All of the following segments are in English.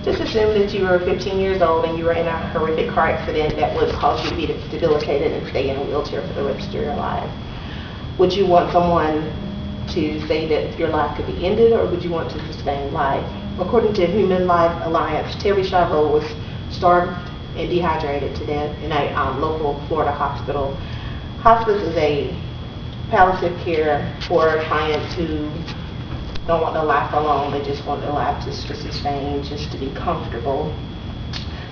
Just assume that you were 15 years old and you were in a horrific car accident that would cause you to be debilitated and stay in a wheelchair for the rest of your life. Would you want someone to say that your life could be ended, or would you want to sustain life? According to Human Life Alliance, Terry Chavot was starved and dehydrated to death in a local Florida hospital. Hospice is a palliative care for clients who don't want their life alone, they just want their life just to sustain, just to be comfortable.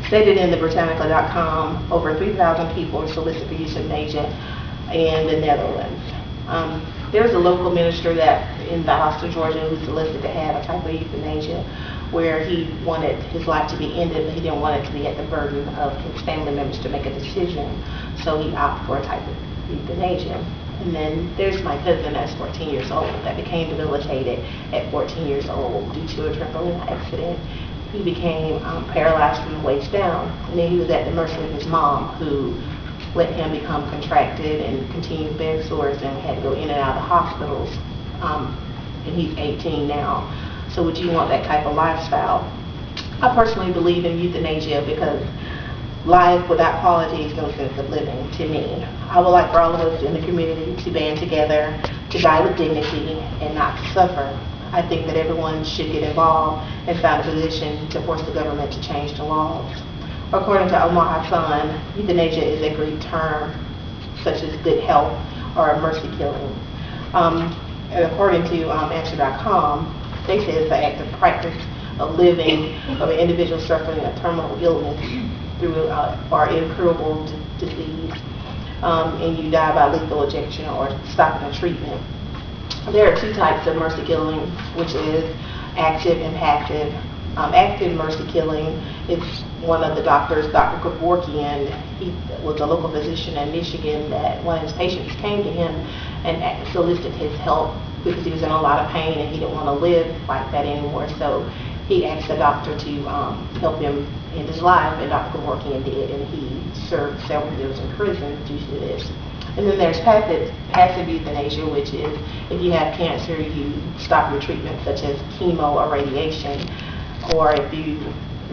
Stated in the Britannica.com, over 3,000 people are solicited for euthanasia in the Netherlands. There's a local minister that in Valdosta, Georgia, who solicited to have a type of euthanasia where he wanted his life to be ended, but he didn't want it to be at the burden of his family members to make a decision, so he opted for a type of euthanasia. And then there's my cousin that's 14 years old that became debilitated at 14 years old due to a trampoline accident. He became paralyzed from the waist down, and then he was at the mercy of his mom, who let him become contracted and continued bed sores and had to go in and out of the hospitals. And he's 18 now. So would you want that type of lifestyle? I personally believe in euthanasia because life without quality is no sense of living to me. I would like for all of us in the community to band together, to die with dignity and not to suffer. I think that everyone should get involved and find a position to force the government to change the laws. According to Omar Hassan, euthanasia is a Greek term such as good health or mercy killing. According to Answer.com, they say it's the active practice of living of an individual suffering a terminal illness through or incurable disease, and you die by lethal injection or stopping the treatment. There are two types of mercy killing, which is active and passive. Active mercy killing is one of the doctors, Dr. Kevorkian. He was a local physician in Michigan that one of his patients came to him and solicited his help because he was in a lot of pain and he didn't want to live like that anymore. So he asked the doctor to help him in his life, and Dr. Kevorkian did, and he served several years in prison due to this. And then there's passive euthanasia, which is if you have cancer, you stop your treatment, such as chemo or radiation, or if you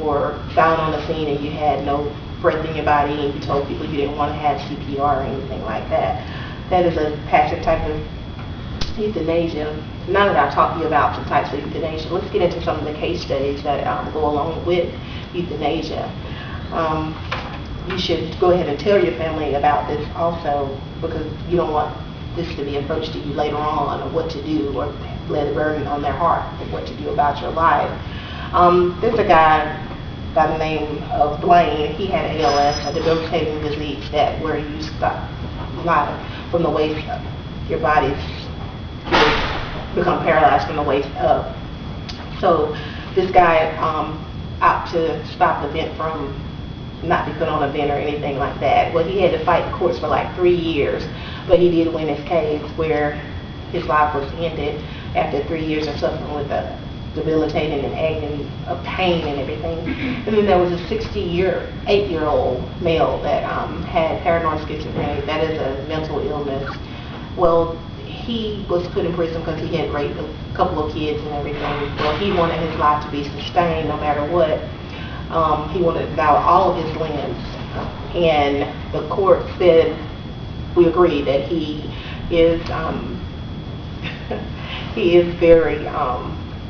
were found on the scene and you had no breath in your body and you told people you didn't want to have CPR or anything like that. That is a passive type of euthanasia. Now that I've talked to you about some types of euthanasia, let's get into some of the case studies that go along with euthanasia. You should go ahead and tell your family about this also, because you don't want this to be approached to you later on of what to do, or lay the burden on their heart of what to do about your life. There's a guy by the name of Blaine. He had ALS, a debilitating disease that where you stop life from the waist up. Your body's become paralyzed from the waist up. So this guy opted to stop the vent from not be put on a vent or anything like that. Well, he had to fight the courts for like 3 years, but he did win his case where his life was ended after 3 years of suffering with a debilitating and agony of pain and everything. And then there was a 8-year-old male that had paranoid schizophrenia. That is a mental illness. Well, he was put in prison because he had raped a couple of kids and everything. Well, he wanted his life to be sustained no matter what. He wanted to devour all of his limbs. And the court said, we agree that he is he is very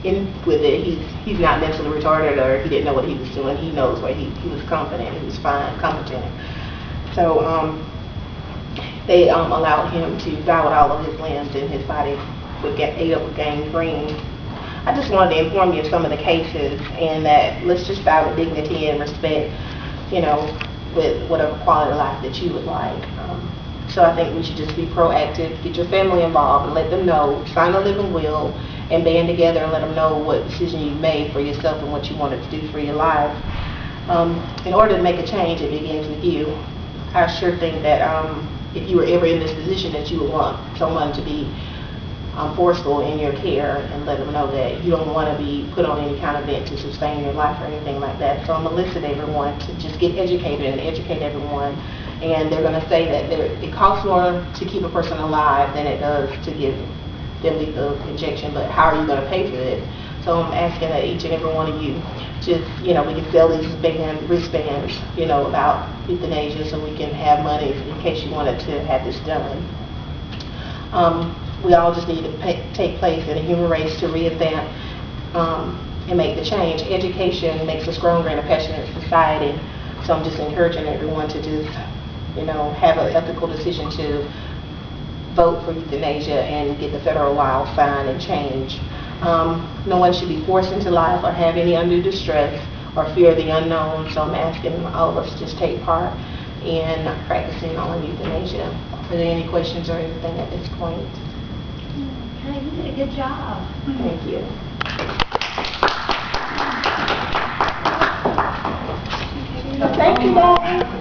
in with it. He's not mentally retarded, or he didn't know what he was doing. He knows where he was confident. He was fine, competent. So they allowed him to die with all of his limbs, and his body would get ate up with gangrene. I just wanted to inform you of some of the cases, and that let's just die with dignity and respect, you know, with whatever quality of life that you would like. So I think we should just be proactive, get your family involved, and let them know, sign a living will, and band together and let them know what decision you made for yourself and what you wanted to do for your life. In order to make a change, it begins with you. I sure think that if you were ever in this position, that you would want someone to be forceful in your care and let them know that you don't want to be put on any kind of vent to sustain your life or anything like that. So I'm going to solicit everyone to just get educated and educate everyone. And they're going to say that it costs more to keep a person alive than it does to give them lethal injection, but how are you going to pay for this? So I'm asking that each and every one of you just, you know, we can sell these wristbands, you know, about euthanasia, so we can have money in case you wanted to have this done. We all just need to take place in a human race to reinvent and make the change. Education makes us stronger in a passionate society, so I'm just encouraging everyone to just, you know, have an ethical decision to vote for euthanasia and get the federal law signed and changed. No one should be forced into life or have any undue distress or fear of the unknown, so I'm asking all of us to just take part in practicing on euthanasia. Are there any questions or anything at this point? Okay, you did a good job. Thank you. Thank you, guys.